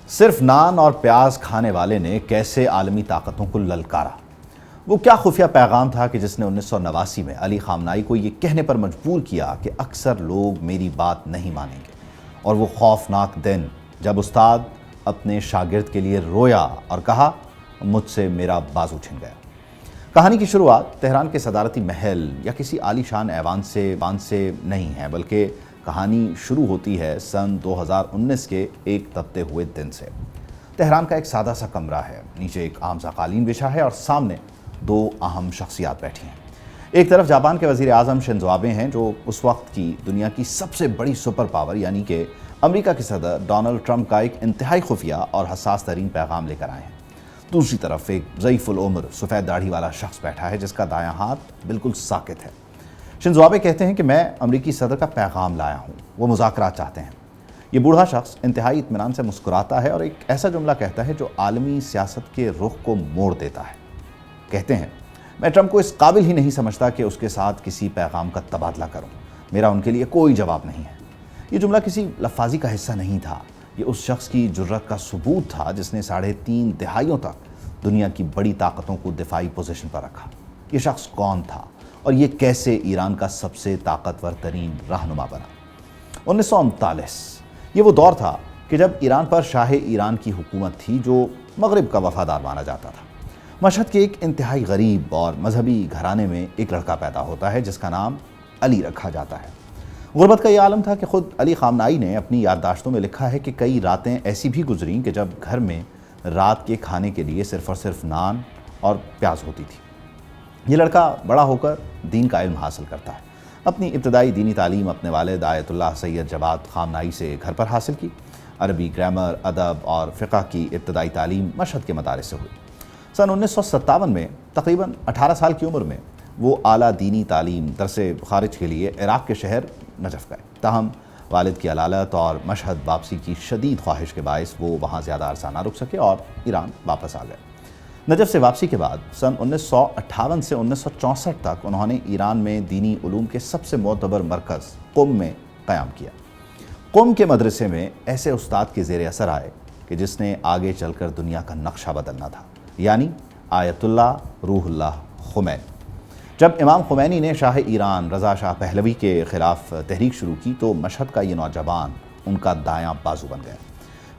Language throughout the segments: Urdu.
صرف نان اور پیاز کھانے والے نے کیسے عالمی طاقتوں کو للکارا؟ وہ کیا خفیہ پیغام تھا کہ جس نے 1989 میں علی خامنائی کو یہ کہنے پر مجبور کیا کہ اکثر لوگ میری بات نہیں مانیں گے؟ اور وہ خوفناک دن جب استاد اپنے شاگرد کے لیے رویا اور کہا مجھ سے میرا بازو چھن گیا۔ کہانی کی شروعات تہران کے صدارتی محل یا کسی عالی شان ایوان سے نہیں ہے، بلکہ کہانی شروع ہوتی ہے سن 2019 کے ایک تپتے ہوئے دن سے۔ تہران کا ایک سادہ سا کمرہ ہے، نیچے ایک عام سا قالین بچھا ہے اور سامنے دو اہم شخصیات بیٹھی ہیں۔ ایک طرف جاپان کے وزیر اعظم شنزو آبے ہیں، جو اس وقت کی دنیا کی سب سے بڑی سپر پاور یعنی کہ امریکہ کے صدر ڈونلڈ ٹرمپ کا ایک انتہائی خفیہ اور حساس ترین پیغام لے کر آئے ہیں۔ دوسری طرف ایک ضعیف العمر سفید داڑھی والا شخص بیٹھا ہے جس کا دایاں ہاتھ بالکل ساکت ہے۔ شنزو آبے کہتے ہیں کہ میں امریکی صدر کا پیغام لایا ہوں، وہ مذاکرات چاہتے ہیں۔ یہ بوڑھا شخص انتہائی اطمینان سے مسکراتا ہے اور ایک ایسا جملہ کہتا ہے جو عالمی سیاست کے رخ کو موڑ دیتا ہے۔ کہتے ہیں میں ٹرمپ کو اس قابل ہی نہیں سمجھتا کہ اس کے ساتھ کسی پیغام کا تبادلہ کروں، میرا ان کے لیے کوئی جواب نہیں ہے۔ یہ جملہ کسی لفاظی کا حصہ نہیں تھا، یہ اس شخص کی جرات کا ثبوت تھا جس نے 3.5 دہائیوں تک دنیا کی بڑی طاقتوں کو دفاعی پوزیشن پر رکھا۔ یہ شخص کون تھا اور یہ کیسے ایران کا سب سے طاقتور ترین رہنما بنا؟ 1939 یہ وہ دور تھا کہ جب ایران پر شاہ ایران کی حکومت تھی جو مغرب کا وفادار مانا جاتا تھا۔ مشہد کے ایک انتہائی غریب اور مذہبی گھرانے میں ایک لڑکا پیدا ہوتا ہے جس کا نام علی رکھا جاتا ہے۔ غربت کا یہ عالم تھا کہ خود علی خامنائی نے اپنی یادداشتوں میں لکھا ہے کہ کئی راتیں ایسی بھی گزریں کہ جب گھر میں رات کے کھانے کے لیے صرف اور صرف نان اور پیاز ہوتی تھی۔ یہ لڑکا بڑا ہو کر دین کا علم حاصل کرتا ہے۔ اپنی ابتدائی دینی تعلیم اپنے والد آیت اللہ سید جواد خامنائی سے گھر پر حاصل کی۔ عربی، گرامر، ادب اور فقہ کی ابتدائی تعلیم مشہد کے مدارس سے ہوئی۔ سن 1957 میں تقریباً 18 سال کی عمر میں وہ اعلیٰ دینی تعلیم درس خارج کے لیے عراق کے شہر نجف گئے۔ تاہم والد کی علالت اور مشہد واپسی کی شدید خواہش کے باعث وہ وہاں زیادہ عرصہ نہ رک سکے اور ایران واپس آ گئے۔ نجف سے واپسی کے بعد سن 1958 سے 1964 تک انہوں نے ایران میں دینی علوم کے سب سے معتبر مرکز قم میں قیام کیا۔ قم کے مدرسے میں ایسے استاد کے زیر اثر آئے کہ جس نے آگے چل کر دنیا کا نقشہ بدلنا تھا، یعنی آیت اللہ روح اللہ خمینی۔ جب امام خمینی نے شاہ ایران رضا شاہ پہلوی کے خلاف تحریک شروع کی تو مشہد کا یہ نوجوان ان کا دایاں بازو بن گیا۔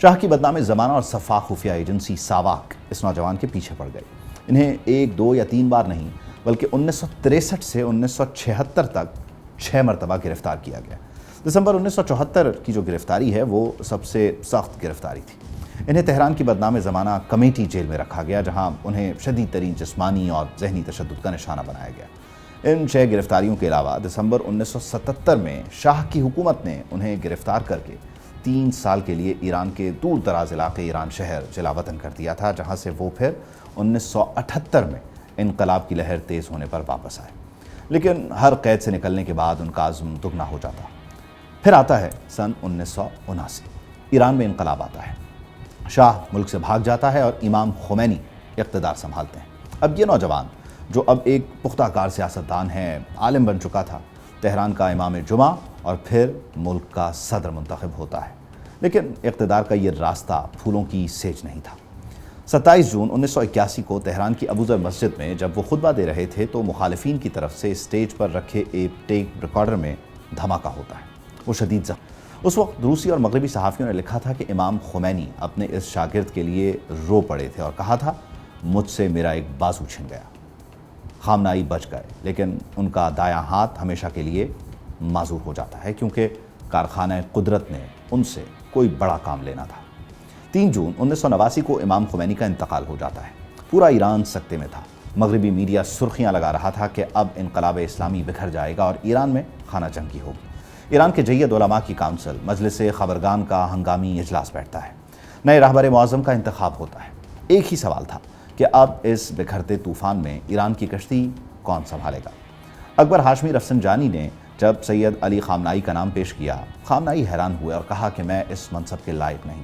شاہ کی بدنام زمانہ اور صفاق خفیہ ایجنسی ساواک اس نوجوان کے پیچھے پڑ گئی۔ انہیں 1، 2 یا 3 بار نہیں بلکہ 1963 سے 1976 تک 6 مرتبہ گرفتار کیا گیا۔ دسمبر 1974 کی جو گرفتاری ہے وہ سب سے سخت گرفتاری تھی۔ انہیں تہران کی بدنام زمانہ کمیٹی جیل میں رکھا گیا، جہاں انہیں شدید ترین جسمانی اور ذہنی تشدد کا نشانہ بنایا گیا۔ ان 6 گرفتاریوں کے علاوہ دسمبر 1977 میں شاہ کی حکومت نے انہیں گرفتار کر کے 3 سال کے لیے ایران کے دور دراز علاقے ایران شہر جلاوطن کر دیا تھا، جہاں سے وہ پھر 1978 میں انقلاب کی لہر تیز ہونے پر واپس آئے۔ لیکن ہر قید سے نکلنے کے بعد ان کا عزم دگنا ہو جاتا۔ پھر آتا ہے سن 1979، ایران میں انقلاب آتا ہے، شاہ ملک سے بھاگ جاتا ہے اور امام خمینی اقتدار سنبھالتے ہیں۔ اب یہ نوجوان جو اب ایک پختہ کار سیاستدان ہے، عالم بن چکا تھا، تہران کا امام جمعہ اور پھر ملک کا صدر منتخب ہوتا ہے۔ لیکن اقتدار کا یہ راستہ پھولوں کی سیج نہیں تھا۔ 27 جون 1981 کو تہران کی ابوذر مسجد میں جب وہ خطبہ دے رہے تھے تو مخالفین کی طرف سے اسٹیج پر رکھے ایک ٹیپ ریکارڈر میں دھماکہ ہوتا ہے۔ وہ شدید زخمی۔ اس وقت روسی اور مغربی صحافیوں نے لکھا تھا کہ امام خمینی اپنے اس شاگرد کے لیے رو پڑے تھے اور کہا تھا مجھ سے میرا ایک بازو چھن گیا۔ خامنائی بچ گئے، لیکن ان کا دایاں ہاتھ ہمیشہ کے لیے معذور ہو جاتا ہے، کیونکہ کارخانہ قدرت نے ان سے کوئی بڑا کام لینا تھا۔ 3 جون 1989 کو امام خمینی کا انتقال ہو جاتا ہے۔ پورا ایران سکتے میں تھا۔ مغربی میڈیا سرخیاں لگا رہا تھا کہ اب انقلاب اسلامی بکھر جائے گا اور ایران میں خانہ جنگی ہوگی۔ ایران کے جید علماء کی کونسل مجلس خبرگان کا ہنگامی اجلاس بیٹھتا ہے۔ نئے رہبر معظم کا انتخاب ہوتا ہے۔ ایک ہی سوال تھا کہ اب اس بکھرتے طوفان میں ایران کی کشتی کون سنبھالے گا؟ اکبر ہاشمی رفسنجانی نے جب سید علی خامنائی کا نام پیش کیا، خامنائی حیران ہوئے اور کہا کہ میں اس منصب کے لائق نہیں۔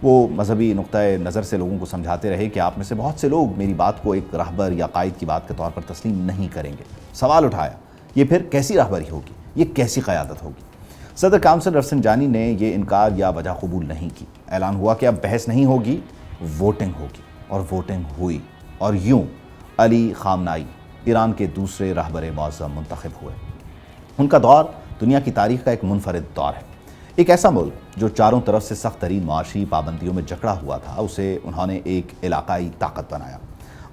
وہ مذہبی نقطۂ نظر سے لوگوں کو سمجھاتے رہے کہ آپ میں سے بہت سے لوگ میری بات کو ایک رہبر یا قائد کی بات کے طور پر تسلیم نہیں کریں گے۔ سوال اٹھایا، یہ پھر کیسی رہبری ہوگی؟ یہ کیسی قیادت ہوگی؟ صدر کونسل رفسنجانی نے یہ انکار یا وجہ قبول نہیں کی۔ اعلان ہوا کہ اب بحث نہیں ہوگی، ووٹنگ ہوگی، اور ووٹنگ ہوئی، اور یوں علی خامنائی ایران کے دوسرے رہبر معظم منتخب ہوئے۔ ان کا دور دنیا کی تاریخ کا ایک منفرد دور ہے۔ ایک ایسا ملک جو چاروں طرف سے سخت ترین معاشی پابندیوں میں جکڑا ہوا تھا، اسے انہوں نے ایک علاقائی طاقت بنایا۔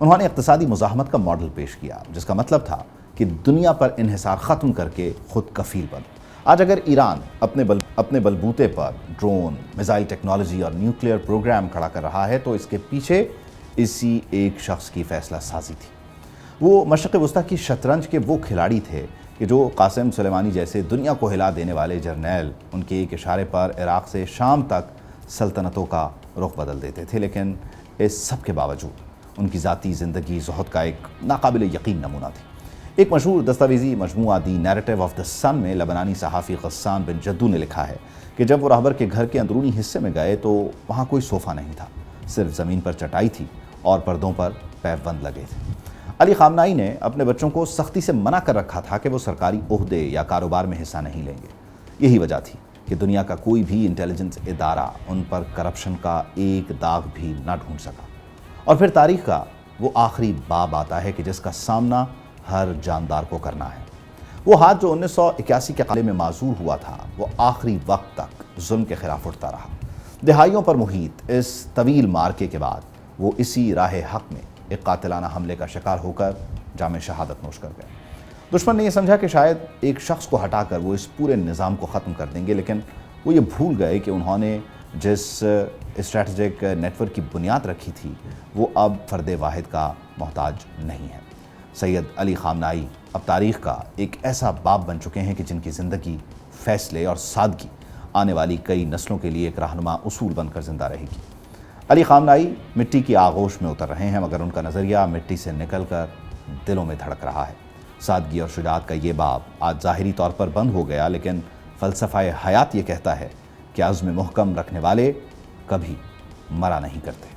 انہوں نے اقتصادی مزاحمت کا ماڈل پیش کیا، جس کا مطلب تھا کہ دنیا پر انحصار ختم کر کے خود کفیل بنو۔ آج اگر ایران اپنے بلبوتے پر ڈرون، میزائل ٹیکنالوجی اور نیوکلیئر پروگرام کھڑا کر رہا ہے تو اس کے پیچھے اسی ایک شخص کی فیصلہ سازی تھی۔ وہ مشرق وسطیٰ کی شطرنج کے وہ کھلاڑی تھے کہ جو قاسم سلیمانی جیسے دنیا کو ہلا دینے والے جرنیل ان کے ایک اشارے پر عراق سے شام تک سلطنتوں کا رخ بدل دیتے تھے، لیکن اس سب کے باوجود ان کی ذاتی زندگی زہد کا ایک ناقابل یقین نمونہ تھی۔ ایک مشہور دستاویزی مجموعہ دی نیریٹو آف دا سن میں لبنانی صحافی غسان بن جدو نے لکھا ہے کہ جب وہ رہبر کے گھر کے اندرونی حصے میں گئے تو وہاں کوئی صوفہ نہیں تھا، صرف زمین پر چٹائی تھی اور پردوں پر پیوند لگے تھے۔ علی خامنائی نے اپنے بچوں کو سختی سے منع کر رکھا تھا کہ وہ سرکاری عہدے یا کاروبار میں حصہ نہیں لیں گے۔ یہی وجہ تھی کہ دنیا کا کوئی بھی انٹیلیجنس ادارہ ان پر کرپشن کا ایک داغ بھی نہ ڈھونڈ سکا۔ اور پھر تاریخ کا وہ آخری باب آتا ہے کہ جس کا سامنا ہر جاندار کو کرنا ہے۔ وہ ہاتھ جو 1981 کے قلعے میں معذور ہوا تھا، وہ آخری وقت تک ظلم کے خلاف اٹھتا رہا۔ دہائیوں پر محیط اس طویل مارکے کے بعد وہ اسی راہ حق میں ایک قاتلانہ حملے کا شکار ہو کر جام شہادت نوش کر گئے۔ دشمن نے یہ سمجھا کہ شاید ایک شخص کو ہٹا کر وہ اس پورے نظام کو ختم کر دیں گے، لیکن وہ یہ بھول گئے کہ انہوں نے جس اسٹریٹجک نیٹ ورک کی بنیاد رکھی تھی وہ اب فرد واحد کا محتاج نہیں ہے۔ سید علی خامنائی اب تاریخ کا ایک ایسا باب بن چکے ہیں کہ جن کی زندگی، فیصلے اور سادگی آنے والی کئی نسلوں کے لیے ایک رہنما اصول بن کر زندہ رہے گی۔ علی خامنائی مٹی کی آغوش میں اتر رہے ہیں، مگر ان کا نظریہ مٹی سے نکل کر دلوں میں دھڑک رہا ہے۔ سادگی اور شجاعت کا یہ باب آج ظاہری طور پر بند ہو گیا، لیکن فلسفہ حیات یہ کہتا ہے کہ عزم محکم رکھنے والے کبھی مرا نہیں کرتے۔